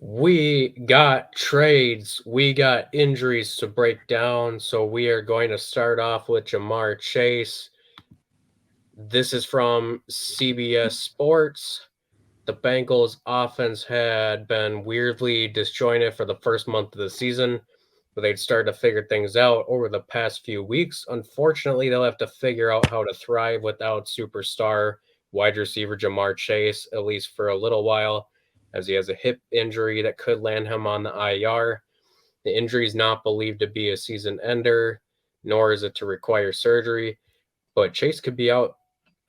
We got trades, we got injuries to break down, so we are going to start off with Jamar Chase. This is from CBS Sports. The Bengals offense had been weirdly disjointed for the first month of the season, but they'd started to figure things out over the past few weeks. Unfortunately, they'll have to figure out how to thrive without superstar wide receiver Jamar Chase, at least for a little while, as he has a hip injury that could land him on the IR. The injury is not believed to be a season ender, nor is it to require surgery, but Chase could be out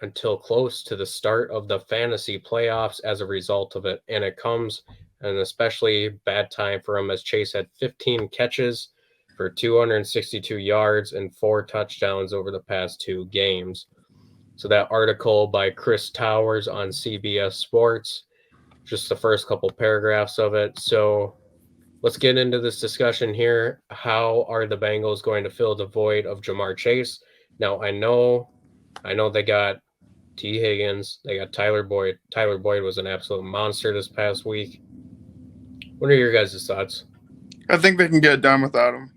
until close to the start of the fantasy playoffs as a result of it. And it comes an especially bad time for him as Chase had 15 catches for 262 yards and 4 touchdowns over the past 2 games. So that article by Chris Towers on CBS Sports, just the first couple paragraphs of it. So let's get into this discussion here. How are the Bengals going to fill the void of Jamar Chase? Now I know they got T. Higgins. They got Tyler Boyd. Tyler Boyd was an absolute monster this past week. What are your guys' thoughts? I think they can get it done without him.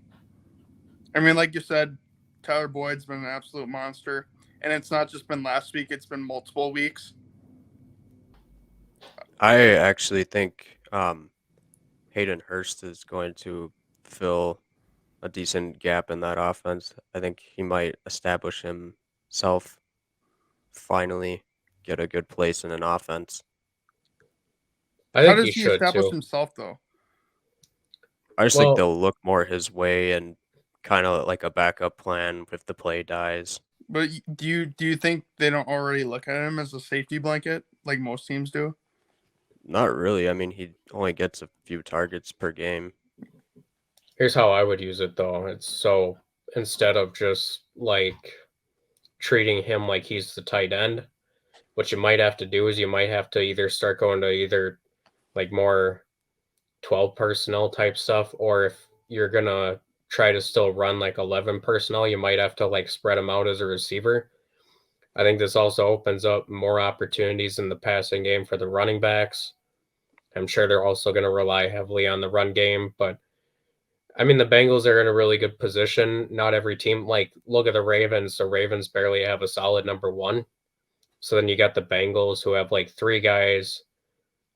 I mean, like you said, Tyler Boyd's been an absolute monster. And it's not just been last week, it's been multiple weeks. I actually think Hayden Hurst is going to fill a decent gap in that offense. I think he might establish himself, finally get a good place in an offense. I How think he does he should establish too. himself, though? I just think Well, they'll look more his way and kind of like a backup plan if the play dies. But do you think they don't already look at him as a safety blanket like most teams do? Not really. I mean, he only gets a few targets per game. here's how I would use it though. It's so instead of just like treating him like he's the tight end, what you might have to do is you might have to either start going to either like more 12 personnel type stuff, or if you're gonna try to still run like 11 personnel, you might have to like spread them out as a receiver. I think this also opens up more opportunities in the passing game for the running backs. I'm sure they're also going to rely heavily on the run game, but I mean, the Bengals are in a really good position. Not every team, like, look at the Ravens. The Ravens barely have a solid number one. So then you got the Bengals who have like 3 guys.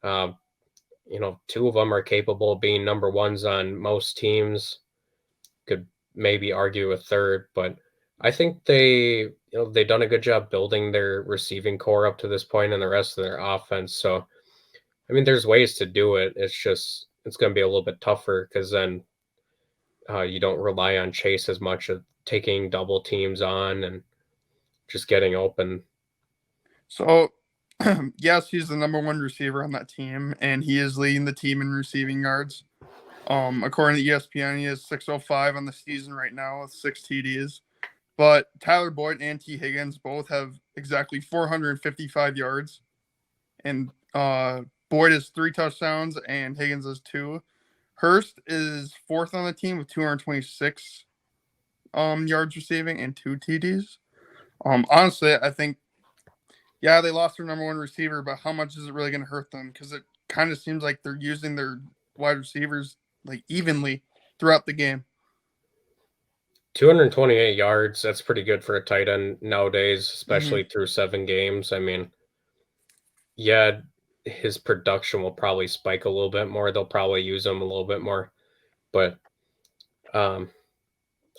Um, 2 of them are capable of being number ones on most teams. Could maybe argue a third, but I think they've done a good job building their receiving core up to this point and the rest of their offense. So I mean, there's ways to do it. It's going to be a little bit tougher because then you don't rely on Chase as much of taking double teams on and just getting open. So, yes, he's the number one receiver on that team, and he is leading the team in receiving yards. According to ESPN, he is 605 on the season right now with 6 TDs. But Tyler Boyd and T. Higgins both have exactly 455 yards. And Boyd has 3 touchdowns and Higgins has 2. Hurst is 4th on the team with 226 yards receiving and 2 TDs. Honestly, I think, yeah, they lost their number one receiver, but how much is it really going to hurt them? Because it kind of seems like they're using their wide receivers like evenly throughout the game. 228 yards, that's pretty good for a tight end nowadays, especially through 7 games. I mean, yeah, his production will probably spike a little bit more. They'll probably use him a little bit more. But I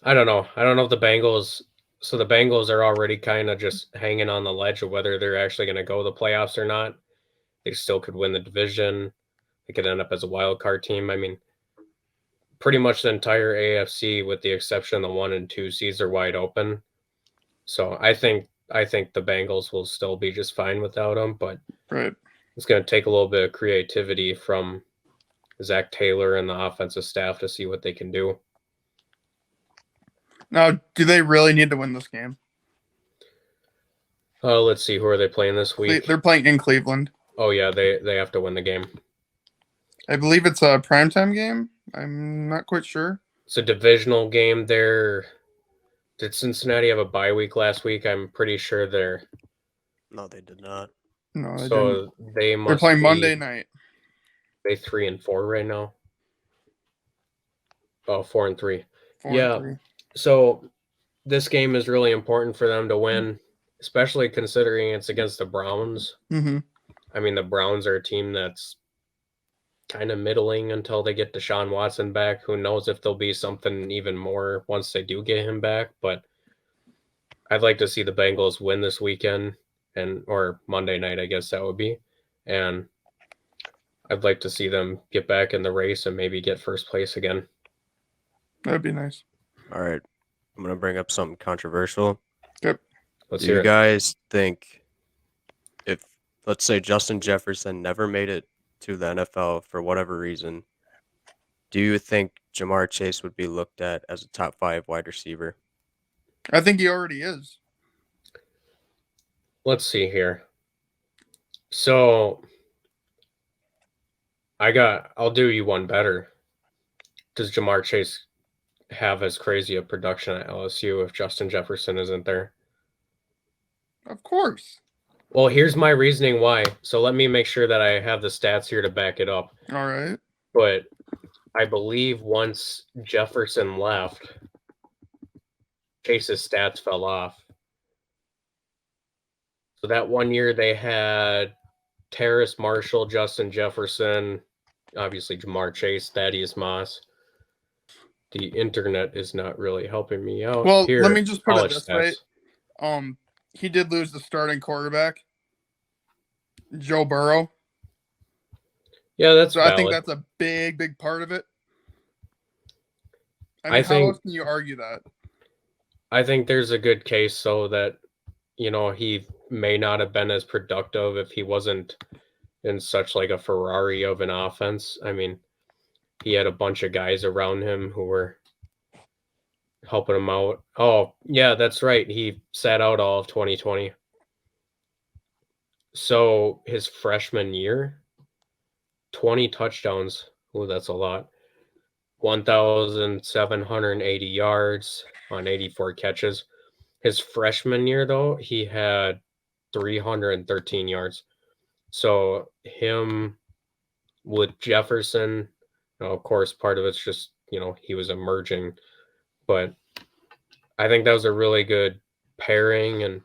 don't know. I don't know if the Bengals. So the Bengals are already kind of just hanging on the ledge of whether they're actually going to go the playoffs or not. They still could win the division. They could end up as a wild card team. I mean, pretty much the entire AFC, with the exception of the 1 and 2 seeds, are wide open. So I think the Bengals will still be just fine without them, but Right. it's going to take a little bit of creativity from Zach Taylor and the offensive staff to see what they can do. Now, do they really need to win this game? Let's see, who are they playing this week? They're playing in Cleveland. Oh yeah, they have to win the game. I believe it's a primetime game. I'm not quite sure. It's a divisional game. Did Cincinnati have a bye week last week? I'm pretty sure they're. No, they did not. No, they So didn't. they must. They're playing be, Monday night. They 3-4 right now. Oh, 4-3. 4 Yeah. and 3. So this game is really important for them to win, especially considering it's against the Browns. Mm-hmm. I mean, the Browns are a team that's kind of middling until they get Deshaun Watson back. Who knows if there'll be something even more once they do get him back. But I'd like to see the Bengals win this weekend or Monday night, I guess that would be. And I'd like to see them get back in the race and maybe get first place again. That'd be nice. All right. I'm going to bring up something controversial. Yep. Let's Do hear you it. guys think if, let's say, Justin Jefferson never made it to the NFL for whatever reason, do you think Jamar Chase would be looked at as a top 5 wide receiver? I think he already is. Let's see here. So I'll do you one better. Does Jamar Chase have as crazy a production at LSU if Justin Jefferson isn't there? Of course. Well, here's my reasoning why. So let me make sure that I have the stats here to back it up. All right. But I believe once Jefferson left, Chase's stats fell off. So that one year they had Terrace Marshall, Justin Jefferson, obviously Jamar Chase, Thaddeus Moss. The internet is not really helping me out. Well, Here, let me just put it college this way. stats. He did lose the starting quarterback, Joe Burrow. Yeah, that's So valid. I think that's a big part of it. I mean, I how think- else can you argue that? I think there's a good case so that, he may not have been as productive if he wasn't in such like a Ferrari of an offense. I mean, he had a bunch of guys around him who were helping him out. Oh, yeah, that's right. He sat out all of 2020. So his freshman year, 20 touchdowns. Oh, that's a lot. 1,780 yards on 84 catches. His freshman year, though, he had 313 yards. So him with Jefferson, of course, part of it's just, he was emerging. But I think that was a really good pairing. And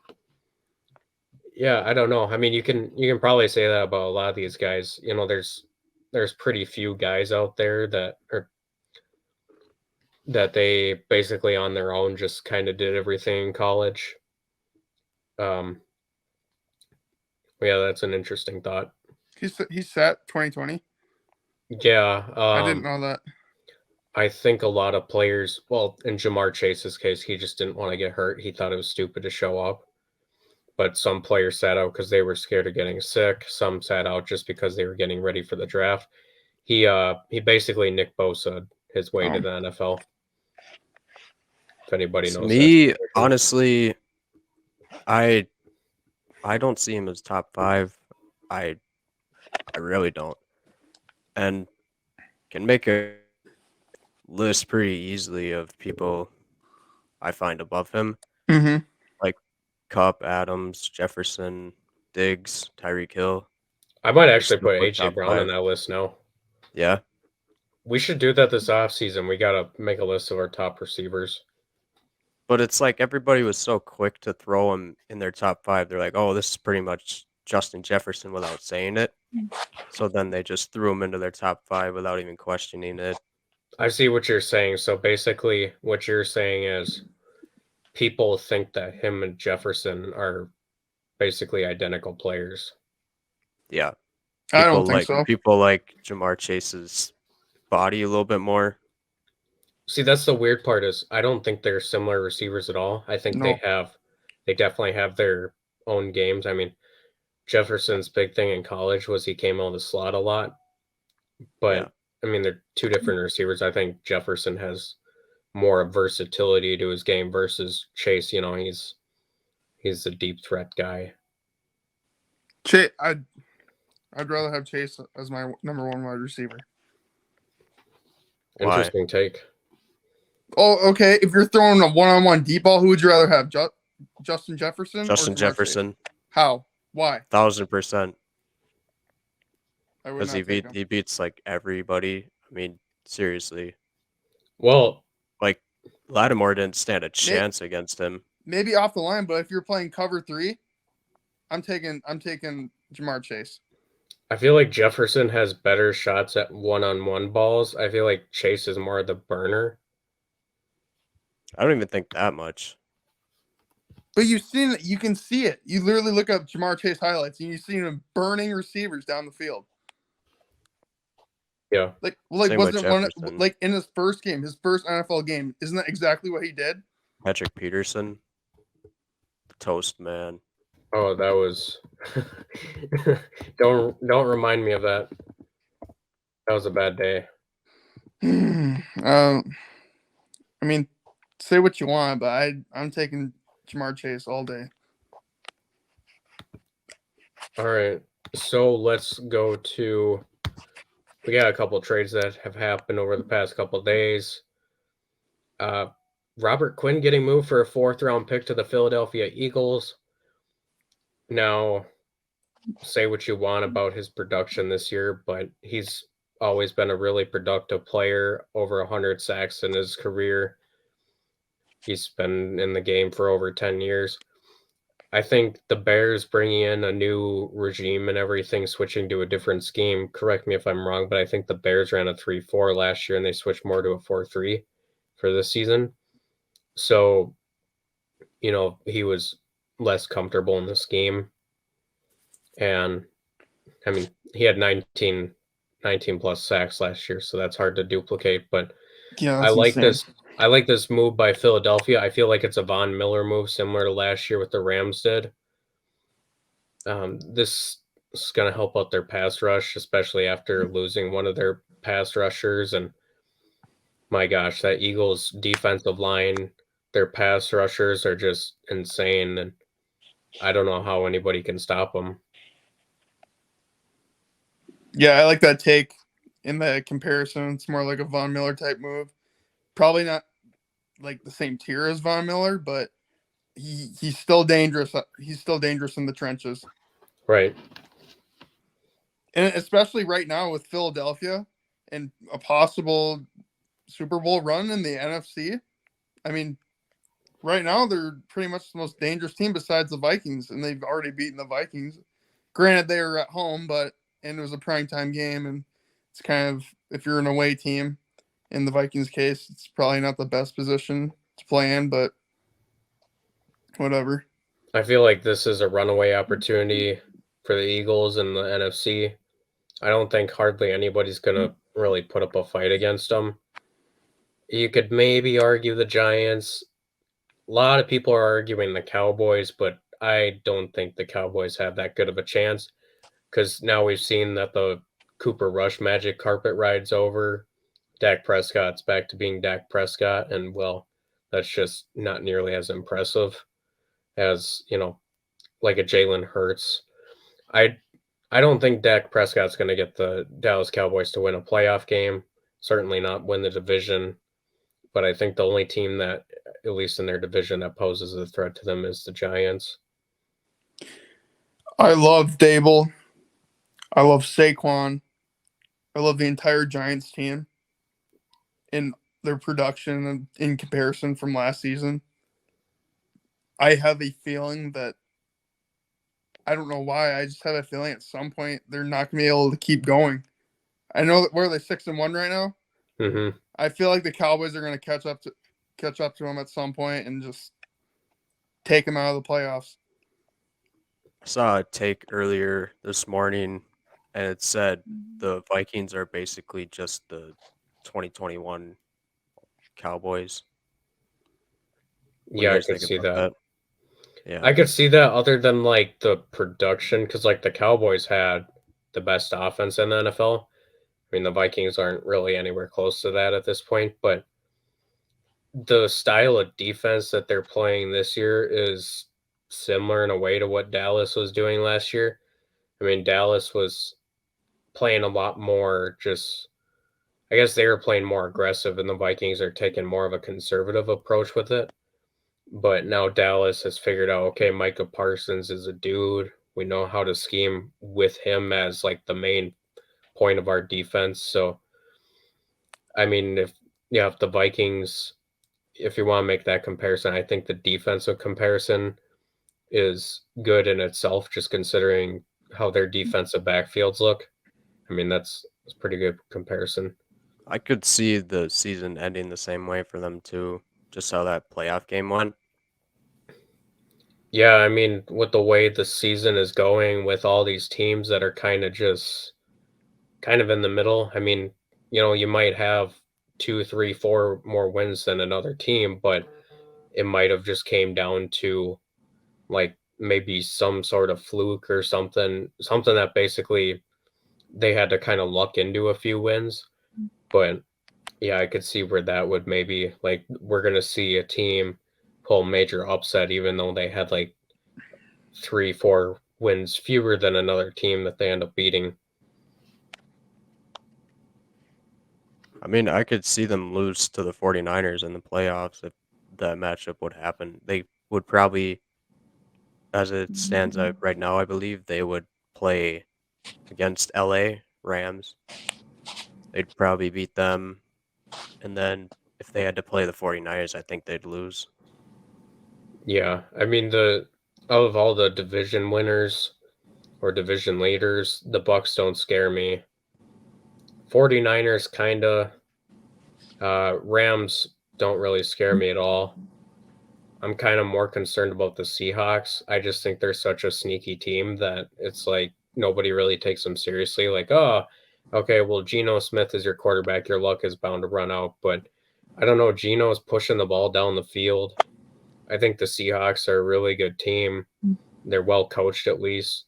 yeah, I don't know. I mean, you can probably say that about a lot of these guys. There's pretty few guys out there that they basically on their own just kind of did everything in college. Yeah, that's an interesting thought. He sat 2020. Yeah, I didn't know that. I think a lot of players, well, in Jamar Chase's case, he just didn't want to get hurt. He thought it was stupid to show up. But some players sat out because they were scared of getting sick. Some sat out just because they were getting ready for the draft. He basically Nick Bosa his way to the NFL. If anybody knows Me, that. honestly, I don't see him as top 5. I really don't. And can make a list pretty easily of people I find above him. Mm-hmm. Like Kupp, Adams, Jefferson, Diggs, Tyreek Hill. I might actually Still put put AJ top Brown on 5. that list now. Yeah. We should do that this offseason. We got to make a list of our top receivers. But it's like everybody was so quick to throw him in their top 5. They're like, oh, this is pretty much Justin Jefferson without saying it. So then they just threw him into their top 5 without even questioning it. I see what you're saying. So basically what you're saying is people think that him and Jefferson are basically identical players. Yeah. I don't think so. People like Jamar Chase's body a little bit more. See, that's the weird part is I don't think they're similar receivers at all. I think No. they definitely have their own games. I mean, Jefferson's big thing in college was he came out of the slot a lot. But Yeah. I mean, they're two different receivers. I think Jefferson has more versatility to his game versus Chase. He's a deep threat guy. Chase, I'd rather have Chase as my number 1 wide receiver. Why? Interesting take. Oh, okay. If you're throwing a one-on-one deep ball, who would you rather have, Justin Jefferson? Justin or Jamar Jefferson. Chase? How? Why? 1,000%. I would Because not take him. he beats like everybody. I mean, seriously. Well, Like Lattimore didn't stand a chance against him. Maybe off the line, but if you're playing cover 3, I'm taking Jamar Chase. I feel like Jefferson has better shots at one-on-one balls. I feel like Chase is more the burner. I don't even think that much. But you can see it. You literally look up Jamar Chase highlights and you see him burning receivers down the field. Yeah. Like Same with wasn't one Jefferson. like in his first game, his first NFL game? Isn't that exactly what he did? Patrick Peterson, toast man. Oh, that was don't remind me of that. That was a bad day. I mean, say what you want, but I'm taking Jamar Chase all day. All right. So let's go to we got a couple trades that have happened over the past couple days. Robert Quinn getting moved for a 4th-round pick to the Philadelphia Eagles. Now, say what you want about his production this year, but he's always been a really productive player, over 100 sacks in his career. He's been in the game for over 10 years. I think the Bears bringing in a new regime and everything, switching to a different scheme, correct me if I'm wrong, but I think the Bears ran a 3-4 last year and they switched more to a 4-3 for this season. So, he was less comfortable in this game. And, I mean, he had 19 plus sacks last year, so that's hard to duplicate. But Yeah, I like this. I like this move by Philadelphia. I feel like it's a Von Miller move, similar to last year what the Rams did. This is going to help out their pass rush, especially after losing one of their pass rushers. And my gosh, that Eagles defensive line, their pass rushers are just insane. And I don't know how anybody can stop them. Yeah, I like that take. In the comparison, it's more like a Von Miller type move. Probably not like the same tier as Von Miller, but he's still dangerous. He's still dangerous in the trenches. Right. And especially right now with Philadelphia and a possible Super Bowl run in the NFC. I mean, right now they're pretty much the most dangerous team besides the Vikings, and they've already beaten the Vikings. Granted, they were at home, and it was a primetime game, and it's kind of, if you're an away team, in the Vikings case, it's probably not the best position to play in, but whatever. I feel like this is a runaway opportunity for the Eagles in the NFC. I don't think hardly anybody's going to really put up a fight against them. You could maybe argue the Giants. A lot of people are arguing the Cowboys, but I don't think the Cowboys have that good of a chance because now we've seen that the Cooper Rush magic carpet ride's over. Dak Prescott's back to being Dak Prescott, and, well, that's just not nearly as impressive as, like a Jalen Hurts. I don't think Dak Prescott's going to get the Dallas Cowboys to win a playoff game, certainly not win the division, but I think the only team that, at least in their division, that poses a threat to them is the Giants. I love Dable. I love Saquon. I love the entire Giants team in their production in comparison from last season. I have a feeling that, I don't know why, I just have a feeling at some point they're not going to be able to keep going. I know that, where are they, 6-1 right now? Mm-hmm. I feel like the Cowboys are going to catch up to them at some point and just take them out of the playoffs. I saw a take earlier this morning, and it said the Vikings are basically just the 2021 Cowboys. What do you Yeah, I guys could think see about that. Yeah. I could see that other than, like, the production, because, like, the Cowboys had the best offense in the NFL. I mean, the Vikings aren't really anywhere close to that at this point, but the style of defense that they're playing this year is similar in a way to what Dallas was doing last year. I mean, Dallas was playing a lot more I guess they were playing more aggressive, and the Vikings are taking more of a conservative approach with it. But now Dallas has figured out, okay, Micah Parsons is a dude. We know how to scheme with him as, like, the main point of our defense. So, I mean, if the Vikings, if you want to make that comparison, I think the defensive comparison is good in itself, just considering how their defensive backfields look. I mean, that's a pretty good comparison. I could see the season ending the same way for them too, just how that playoff game went. Yeah, I mean, with the way the season is going, with all these teams that are kind of just kind of in the middle. I mean, you might have 2, 3, 4 more wins than another team, but it might have just came down to like maybe some sort of fluke or something that basically they had to kind of luck into a few wins. But yeah, I could see where that would maybe like we're gonna see a team pull major upset even though they had like 3, 4 wins fewer than another team that they end up beating. I mean, I could see them lose to the 49ers in the playoffs if that matchup would happen. They would probably, as it stands out right now, I believe they would play against LA Rams. They'd probably beat them. And then if they had to play the 49ers, I think they'd lose. Yeah, I mean out of all the division winners or division leaders, the Bucks don't scare me. 49ers kinda. Rams don't really scare me at all. I'm kind of more concerned about the Seahawks. I just think they're such a sneaky team that it's like nobody really takes them seriously. Like, oh, okay, well, Geno Smith is your quarterback. Your luck is bound to run out. But I don't know. Geno's pushing the ball down the field. I think the Seahawks are a really good team. They're well coached, at least.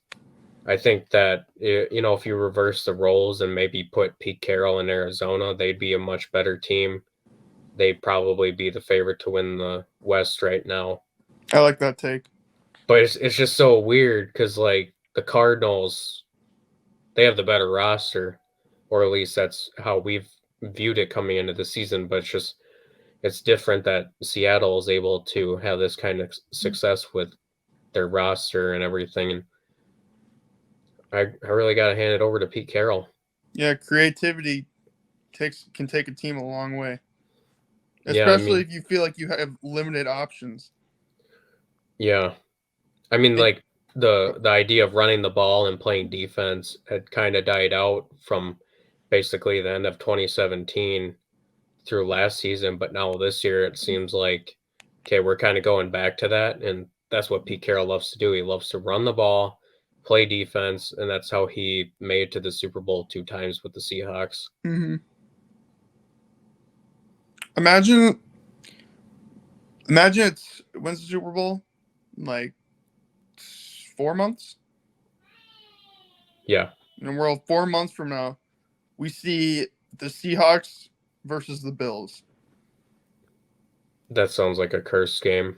I think that, if you reverse the roles and maybe put Pete Carroll in Arizona, they'd be a much better team. They'd probably be the favorite to win the West right now. I like that take. But it's just so weird because like the Cardinals, they have the better roster, or at least that's how we've viewed it coming into the season. But it's different that Seattle is able to have this kind of success with their roster and everything. And I really got to hand it over to Pete Carroll. Yeah, creativity can take a team a long way, Yeah, especially if you feel like you have limited options. Yeah, I mean, like the idea of running the ball and playing defense had kind of died out from basically the end of 2017 through last season, but now this year it seems like okay, we're kind of going back to that, and that's what Pete Carroll loves to do. He loves to run the ball, play defense, and that's how he made it to the Super Bowl 2 times with the Seahawks. Mm-hmm. Imagine it's when's the Super Bowl? Like 4 months? Yeah. And we're 4 months from now, we see the Seahawks versus the Bills. That sounds like a cursed game.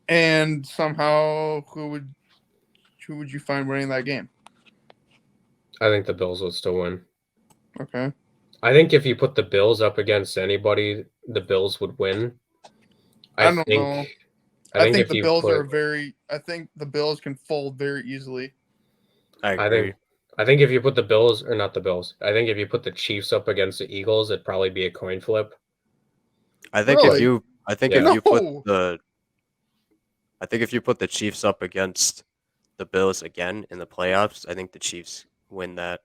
And somehow, who would you find winning that game? I think the Bills will still win. Okay. I think if you put the Bills up against anybody, the Bills would win. I don't know. I think the Bills I think the Bills can fold very easily. I agree. I think if you put the Bills, or not the Bills, I think if you put the Chiefs up against the Eagles, it'd probably be a coin flip. I think Really? if you put the Chiefs up against the Bills again in the playoffs, I think the Chiefs win that.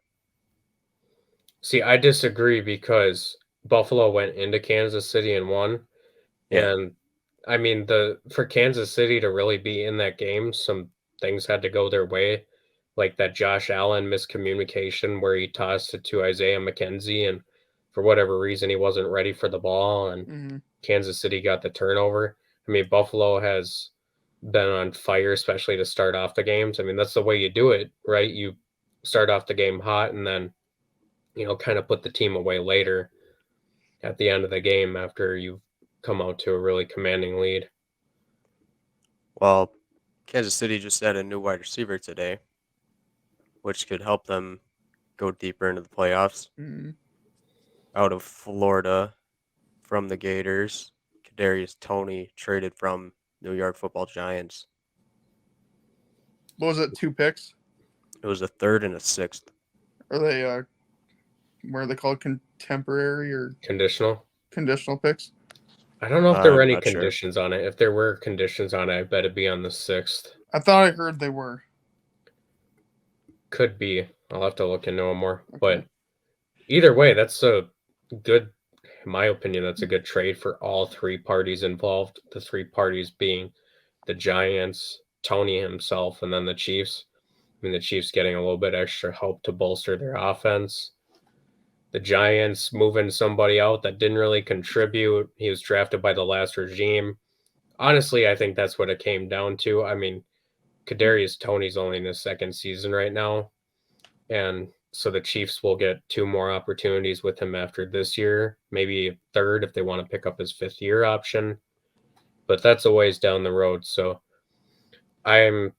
See, I disagree because Buffalo went into Kansas City and won. Yeah. And I mean, for Kansas City to really be in that game, some things had to go their way, like that Josh Allen miscommunication where he tossed it to Isaiah McKenzie, and for whatever reason he wasn't ready for the ball, and Kansas City got the turnover. I mean, Buffalo has been on fire, especially to start off the games. I mean, that's the way you do it, right? You start off the game hot and then, kind of put the team away later at the end of the game after you've come out to a really commanding lead. Well, Kansas City just had a new wide receiver today, which could help them go deeper into the playoffs. Mm-hmm. Out of Florida, from the Gators, Kadarius Toney traded from New York Football Giants. What was it? 2 picks? It was a 3rd and a 6th. Are they what are they called, contemporary or Conditional. conditional picks? I don't know if there were I'm any not sure. conditions on it. If there were conditions on it, I bet it'd be on the 6th. I thought I heard they were. Could be. I'll have to look into them more. Okay. But either way, that's a good, in my opinion, that's a good trade for all three parties involved. The three parties being the Giants, Toney himself, and then the Chiefs. I mean, the Chiefs getting a little bit extra help to bolster their offense. The Giants moving somebody out that didn't really contribute. He was drafted by the last regime. Honestly, I think that's what it came down to. I mean, Kadarius Toney's only in his second season right now. And so the Chiefs will get 2 more opportunities with him after this year, maybe a third if they want to pick up his 5th year option. But that's a ways down the road. So I'm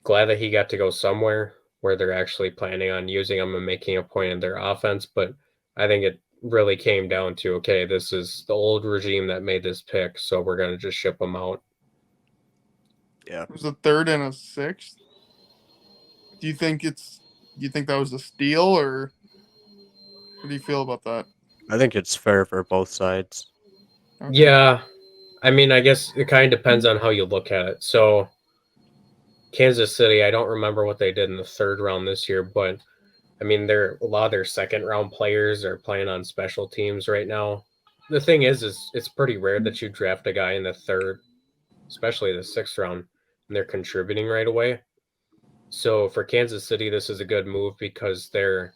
glad that he got to go somewhere where they're actually planning on using him and making a point in their offense. But I think it really came down to, okay, this is the old regime that made this pick, so we're going to just ship him out. Yeah. It was a 3rd and a 6th. Do you think that was a steal, or what do you feel about that? I think it's fair for both sides. Okay. Yeah. I mean, I guess it kind of depends on how you look at it. So Kansas City, I don't remember what they did in the 3rd round this year, but I mean, a lot of their 2nd round players are playing on special teams right now. The thing is it's pretty rare that you draft a guy in the 3rd, especially the 6th round, and they're contributing right away. So for Kansas City, this is a good move because they're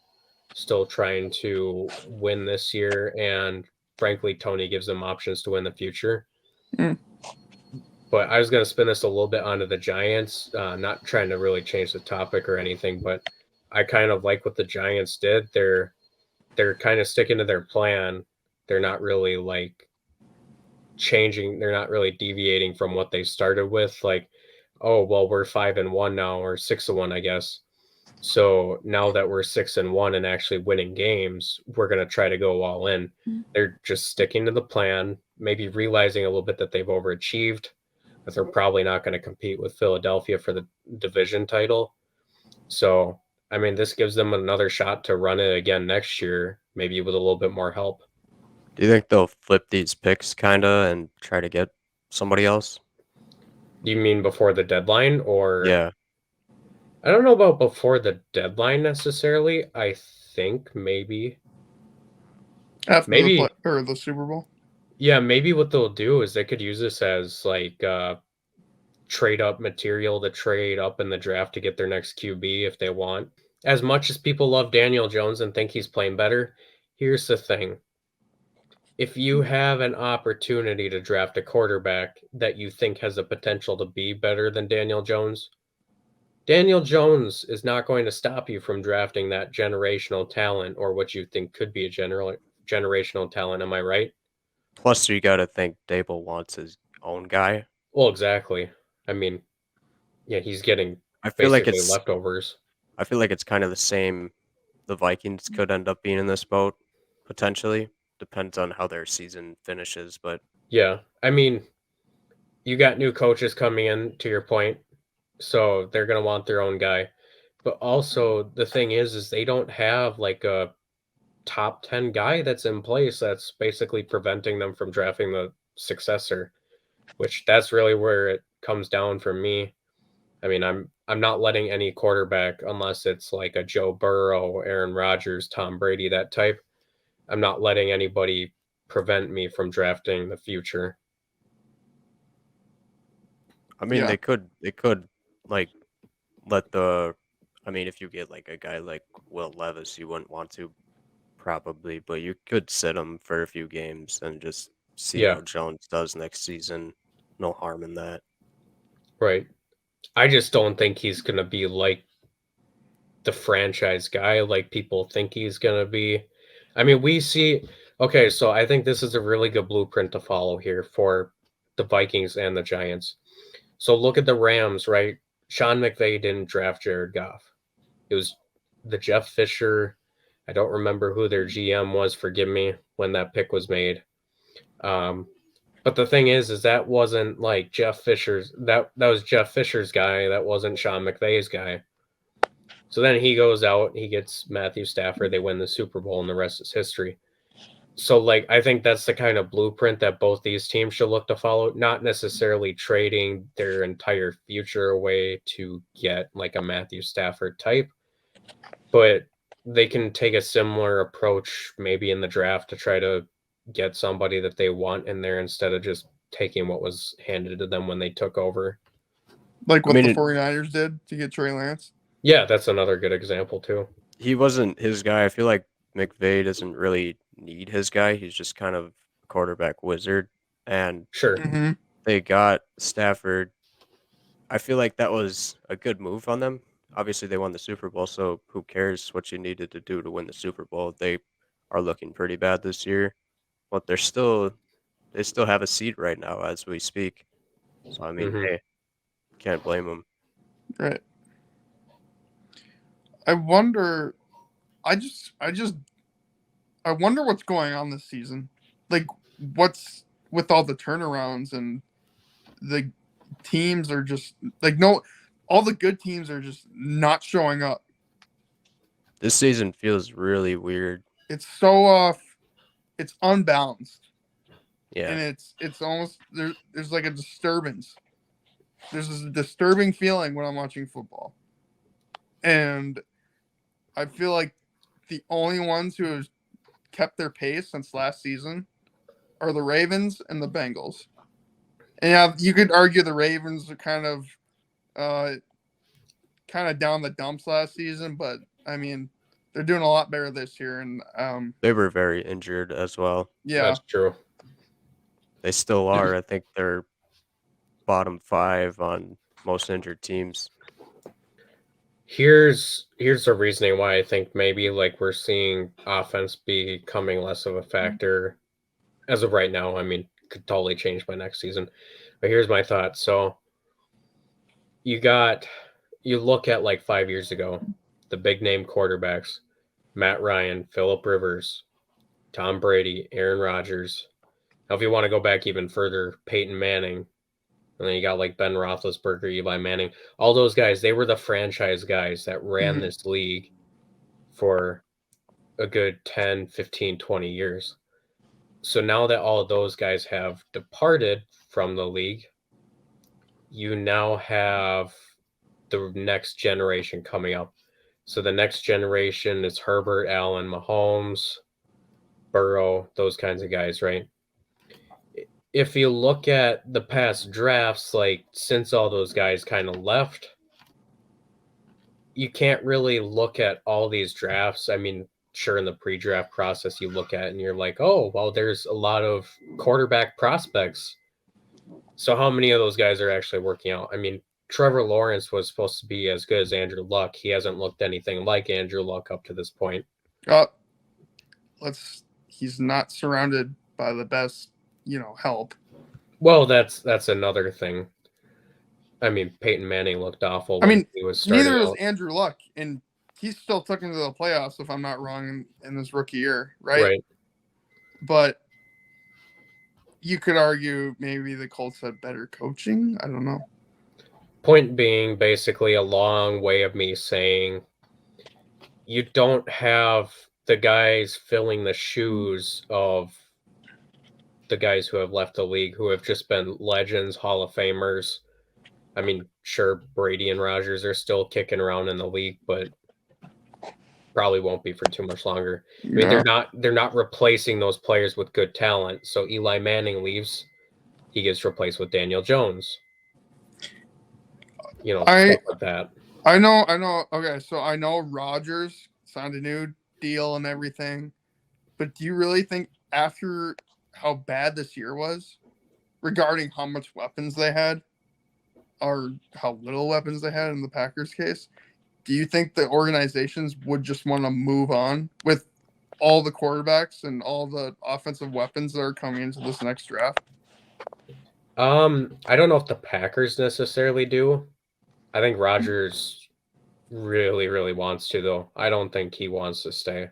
still trying to win this year, and frankly, Toney gives them options to win the future. Mm. But I was going to spin this a little bit onto the Giants, not trying to really change the topic or anything, but I kind of like what the Giants did. They're kind of sticking to their plan. They're not really like changing. They're not really deviating from what they started with. Like, oh well, we're 5-1 now, or 6-1, I guess. So now that we're 6-1 and actually winning games, we're going to try to go all in. They're just sticking to the plan, maybe realizing a little bit that they've overachieved, but they're probably not going to compete with Philadelphia for the division title. So, I mean, this gives them another shot to run it again next year, maybe with a little bit more help. Do you think they'll flip these picks kinda and try to get somebody else? You mean before the deadline, or? Yeah. I don't know about before the deadline necessarily. I think maybe. After Maybe. the Super Bowl. Yeah, maybe what they'll do is they could use this as like trade up material to trade up in the draft to get their next QB if they want. As much as people love Daniel Jones and think he's playing better, here's the thing. If you have an opportunity to draft a quarterback that you think has the potential to be better than Daniel Jones is not going to stop you from drafting that generational talent, or what you think could be a generational talent. Am I right? Plus, you gotta think Dable wants his own guy. Well, exactly. I mean, yeah, he's getting I feel like basically it's leftovers. I feel like it's kind of the same the Vikings could end up being in this boat, potentially. Depends on how their season finishes, but Yeah. I mean, you got new coaches coming in, to your point, so they're going to want their own guy. But also, the thing is they don't have like a top 10 guy that's in place that's basically preventing them from drafting the successor, which that's really where it comes down for me. I mean, I'm not letting any quarterback, unless it's like a Joe Burrow, Aaron Rodgers, Tom Brady, that type. I'm not letting anybody prevent me from drafting the future. I mean Yeah. they could like let the I mean if you get like a guy like Will Levis, you wouldn't want to probably, but you could sit him for a few games and just see Yeah, how Jones does next season. No harm in that. right. I just don't think he's going to be like the franchise guy like people think he's going to be. I mean, okay, so I think this is a really good blueprint to follow here for the Vikings and the Giants. So look at the Rams, right? Sean McVay didn't draft Jared Goff. It was the Jeff Fisher. I don't remember who their GM was, forgive me, when that pick was made. But the thing is that wasn't like Jeff Fisher's, that was Jeff Fisher's guy. That wasn't Sean McVay's guy. So then he goes out, he gets Matthew Stafford, they win the Super Bowl, and the rest is history. So, like, I think that's the kind of blueprint that both these teams should look to follow, not necessarily trading their entire future away to get like a Matthew Stafford type, but they can take a similar approach maybe in the draft to try to get somebody that they want in there instead of just taking what was handed to them when they took over. Like I what mean, the 49ers did to get Trey Lance. Yeah, that's another good example too. he wasn't his guy. I feel like McVay doesn't really need his guy. He's just kind of a quarterback wizard. And Sure. Mm-hmm. they got Stafford. I feel like that was a good move on them. Obviously, they won the Super Bowl, so who cares what you needed to do to win the Super Bowl? They are looking pretty bad this year, but they still have a seat right now as we speak. So I mean, Mhm. hey, can't blame them. Right. I wonder. I wonder what's going on this season. Like, what's with all the turnarounds and the teams are just like all the good teams are just not showing up. This season feels really weird. It's so off. It's unbalanced, Yeah, and it's almost there's like a disturbance. There's this disturbing feeling when I'm watching football, and I feel like the only ones who have kept their pace since last season are the Ravens and the Bengals. And yeah, you could argue the Ravens are kind of down the dumps last season, but I mean, they're doing a lot better this year. And they were very injured as well. yeah, That's true. They still are. I think they're bottom 5 on most injured teams. Here's the reasoning why I think maybe like we're seeing offense becoming less of a factor as of right now. I mean, could totally change by next season. But here's my thought. So you look at like 5 years ago, the big name quarterbacks, Matt Ryan, Phillip Rivers, Tom Brady, Aaron Rodgers. Now if you want to go back even further, Peyton Manning, and then you got like Ben Roethlisberger, Eli Manning. All those guys, they were the franchise guys that ran this league for a good 10, 15, 20 years. So now that all of those guys have departed from the league, you now have the next generation coming up. So the next generation is Herbert, Allen, Mahomes, Burrow, those kinds of guys, right? If you look at the past drafts, like since all those guys kind of left, you can't really look at all these drafts. I mean, sure, in the pre-draft process, you look at it and you're like, oh, well, there's a lot of quarterback prospects. So how many of those guys are actually working out? I mean, Trevor Lawrence was supposed to be as good as Andrew Luck. He hasn't looked anything like Andrew Luck up to this point. he's not surrounded by the best, help. Well, that's another thing. I mean, Peyton Manning looked awful when he was starting neither out. is Andrew Luck, and he still took him to the playoffs, if I'm not wrong, in this rookie year, right? But you could argue maybe the Colts had better coaching. I don't know. Point being, basically a long way of me saying you don't have the guys filling the shoes of the guys who have left the league, who have just been legends, Hall of Famers. I mean, sure, Brady and Rodgers are still kicking around in the league, but probably won't be for too much longer. I mean, they're not replacing those players with good talent. So Eli Manning leaves, he gets replaced with Daniel Jones. Stuff like that. I know. Okay, so I know Rodgers signed a new deal and everything, but do you really think after how bad this year was, regarding how much weapons they had, or how little weapons they had in the Packers case, do you think the organizations would just want to move on with all the quarterbacks and all the offensive weapons that are coming into this next draft? I don't know if the Packers necessarily do. I think Rodgers really, really wants to, though. I don't think he wants to stay.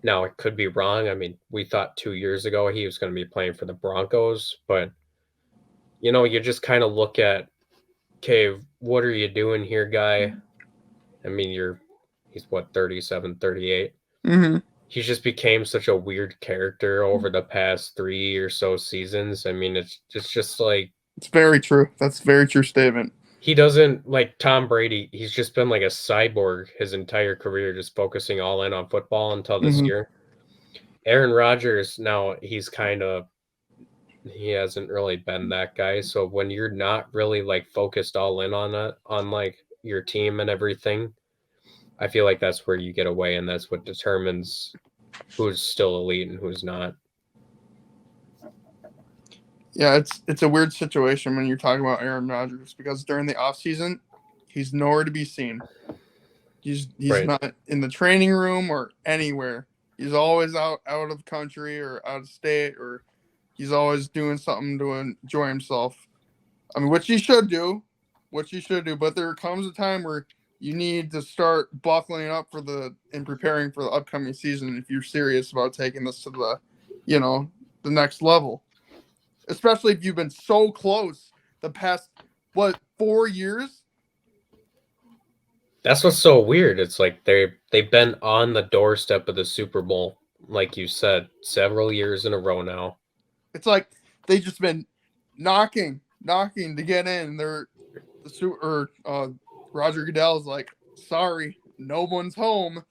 Now, it could be wrong. I mean, we thought 2 years ago he was going to be playing for the Broncos, but, you just kind of look at, okay, what are you doing here, guy? I mean, he's what, 37, 38? Mm-hmm. He just became such a weird character over the past 3 or so seasons. I mean, it's just like It's very true. That's a very true statement. he doesn't like Tom Brady. He's just been like a cyborg his entire career, just focusing all in on football until this Mm-hmm. year. Aaron Rodgers, now he hasn't really been that guy. So when you're not really like focused all in on that, on like your team and everything, I feel like that's where you get away, and that's what determines who's still elite and who's not. Yeah, it's a weird situation when you're talking about Aaron Rodgers because during the offseason, he's nowhere to be seen. He's Right. not in the training room or anywhere. He's always out of country or out of state, or he's always doing something to enjoy himself. I mean, which he should do, but there comes a time where you need to start buckling up and preparing for the upcoming season if you're serious about taking this to the next level. Especially if you've been so close the past 4 years. That's what's so weird. It's like they've been on the doorstep of the Super Bowl, like you said, several years in a row now. It's like they just been knocking to get in. Roger Goodell's like, sorry, no one's home.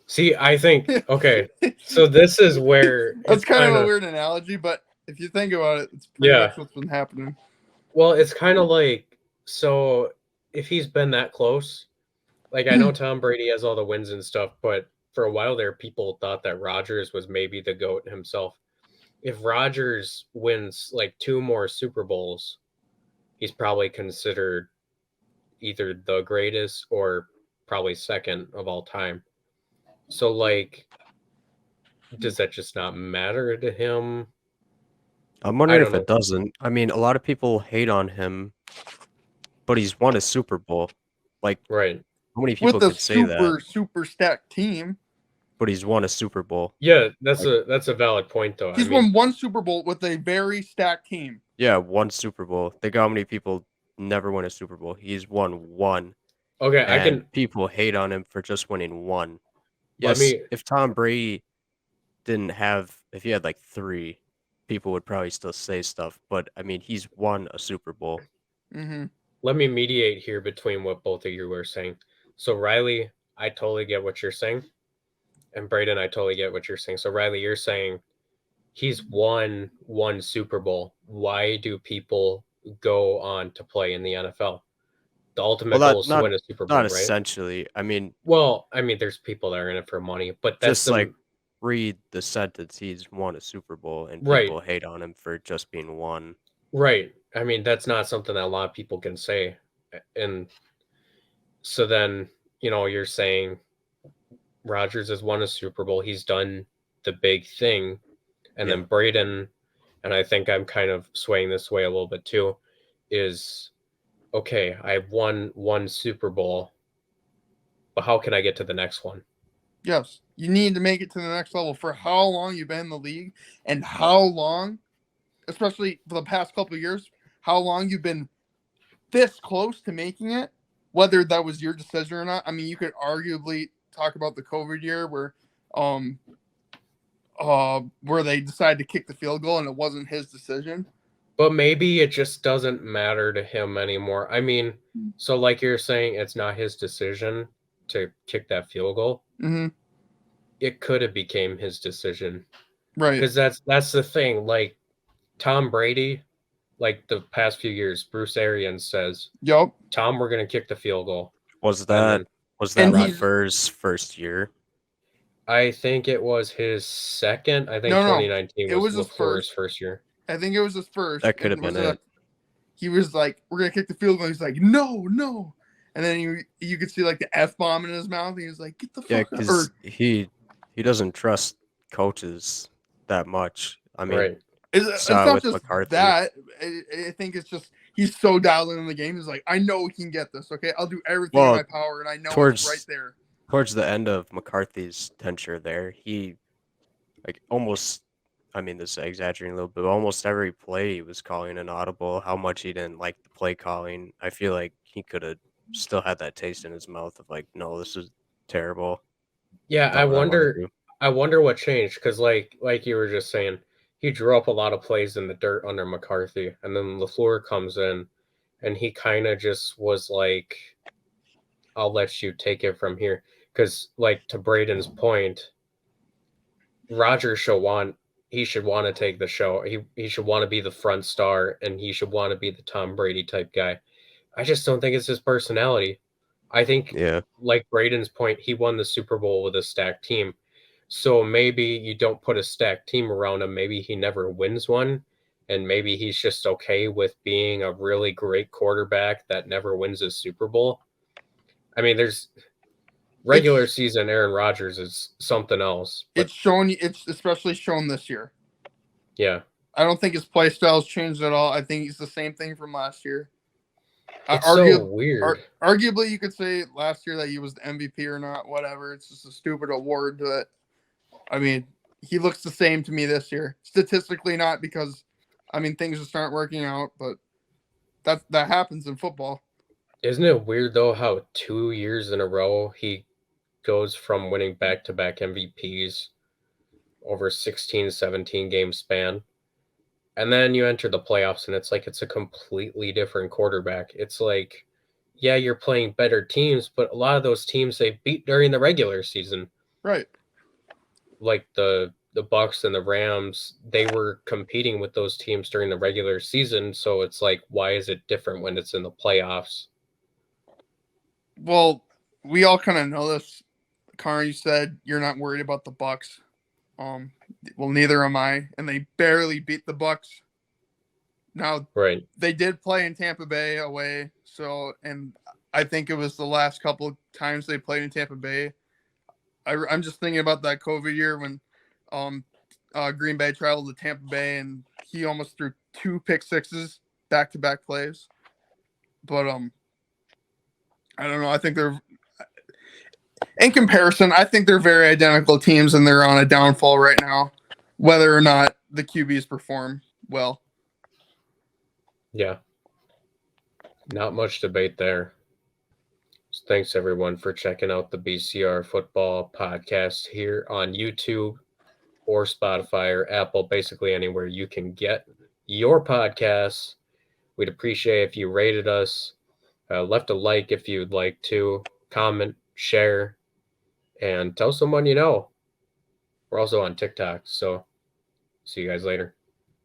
See, I think okay, so this is where That's it's kind of kind a of weird analogy, but if you think about it, it's pretty yeah. much what's been happening. Well, it's kind of like so if he's been that close, like I know Tom Brady has all the wins and stuff, but for a while there, people thought that Rodgers was maybe the GOAT himself. If Rodgers wins like 2 more Super Bowls, he's probably considered either the greatest or probably second of all time. So, like, does that just not matter to him? I'm I wondering don't if know. it doesn't. I mean, a lot of people hate on him, but he's won a Super Bowl. Like, Right. how many people With a could say that? super stacked team. But he's won a Super Bowl. Yeah, that's Like, a valid point though. I He's mean, won one Super Bowl with a very stacked team. yeah, one Super Bowl. Think how many people never win a Super Bowl. He's won one, okay, I and can people hate on him for just winning one. let Yes, me if Tom Brady if he had like three, people would probably still say stuff. But I mean, he's won a Super Bowl. Mm-hmm. let me mediate here between what both of you were saying. So Riley, I totally get what you're saying. And Braden, I totally get what you're saying. So Riley, you're saying he's won one Super Bowl. Why do people go on to play in the NFL? The Well, ultimate goal is to win a Super not Bowl, right? essentially. I mean, Well, I mean, there's people that are in it for money, but that's just like the read the sentence. He's won a Super Bowl, and right, people hate on him for just being one. right. I mean, that's not something that a lot of people can say. And so then, you're saying Rodgers has won a Super Bowl. He's done the big thing. And Yeah. then Braden, and I think I'm kind of swaying this way a little bit too, is okay, I've won one Super Bowl, but how can I get to the next one? Yes, you need to make it to the next level. For how long you've been in the league, and how long, especially for the past couple of years, how long you've been this close to making it, whether that was your decision or not. I mean, you could arguably talk about the COVID year where they decided to kick the field goal and it wasn't his decision. But maybe it just doesn't matter to him anymore. I mean, so like you're saying, it's not his decision to kick that field goal. Mm-hmm. It could have became his decision. Right. Because that's the thing. Like Tom Brady, like the past few years, Bruce Arians says, Yup. Tom, we're gonna kick the field goal. Was And that he's Rodgers' first year? I think it was his second. I think no, 2019 it was was his before his first. first year. I think it was his first. That could have and been it. He was like, "We're gonna kick the field goal." He's like, "No," and then you could see like the F bomb in his mouth. And he was like, "Get the Yeah, fuck out!" because he doesn't trust coaches that much. I mean, Right. It's saw it not with just McCarthy. that. I think it's just he's so dialed in the game. He's like, "I know we can get this. Okay, I'll do everything in Well, my power, and I know it's right there." Towards the end of McCarthy's tenure there, he like almost, I mean, this is exaggerating a little bit, but almost every play he was calling an audible. How much he didn't like the play calling. I feel like he could have still had that taste in his mouth of like, no, this is terrible. Yeah, I Not what I want to wonder. do. I wonder what changed because, like you were just saying, he drew up a lot of plays in the dirt under McCarthy, and then LaFleur comes in, and he kind of just was like, "I'll let you take it from here." Because, like to Braden's point, Rodgers should want to take the show. He should want to be the front star, and he should want to be the Tom Brady type guy. I just don't think it's his personality. I think, Yeah. like Braden's point, he won the Super Bowl with a stacked team. So maybe you don't put a stacked team around him. Maybe he never wins one. And maybe he's just okay with being a really great quarterback that never wins a Super Bowl. I mean, there's regular It's season Aaron Rodgers is something else. But it's especially shown this year. yeah, I don't think his play style's changed at all. I think he's the same thing from last year. it's so weird. Arguably, you could say last year that he was the MVP or not. Whatever. It's just a stupid award. But I mean, he looks the same to me this year. Statistically, not because, I mean, things just aren't working out. But that happens in football. Isn't it weird though how 2 years in a row he goes from winning back-to-back MVPs over 16, 17 game span? And then you enter the playoffs and it's like it's a completely different quarterback. It's like, yeah, you're playing better teams, but a lot of those teams they beat during the regular season. Right. Like the Bucks and the Rams, they were competing with those teams during the regular season, so it's like why is it different when it's in the playoffs? Well, we all kind of know this. Connor, you said you're not worried about the Bucks. Well, neither am I, and they barely beat the Bucks. Now, Right. they did play in Tampa Bay away, so and I think it was the last couple of times they played in Tampa Bay. I'm just thinking about that COVID year when Green Bay traveled to Tampa Bay and he almost threw 2 pick sixes back-to-back plays. But I don't know. I think they're in comparison. I think they're very identical teams, and they're on a downfall right now, whether or not the QBs perform well. Yeah. Not much debate there. So thanks everyone for checking out the BCR football podcast here on YouTube or Spotify or Apple, basically anywhere you can get your podcasts. We'd appreciate if you rated us, left a like if you'd like to, comment, share, and tell someone you know. We're also on TikTok, so see you guys later.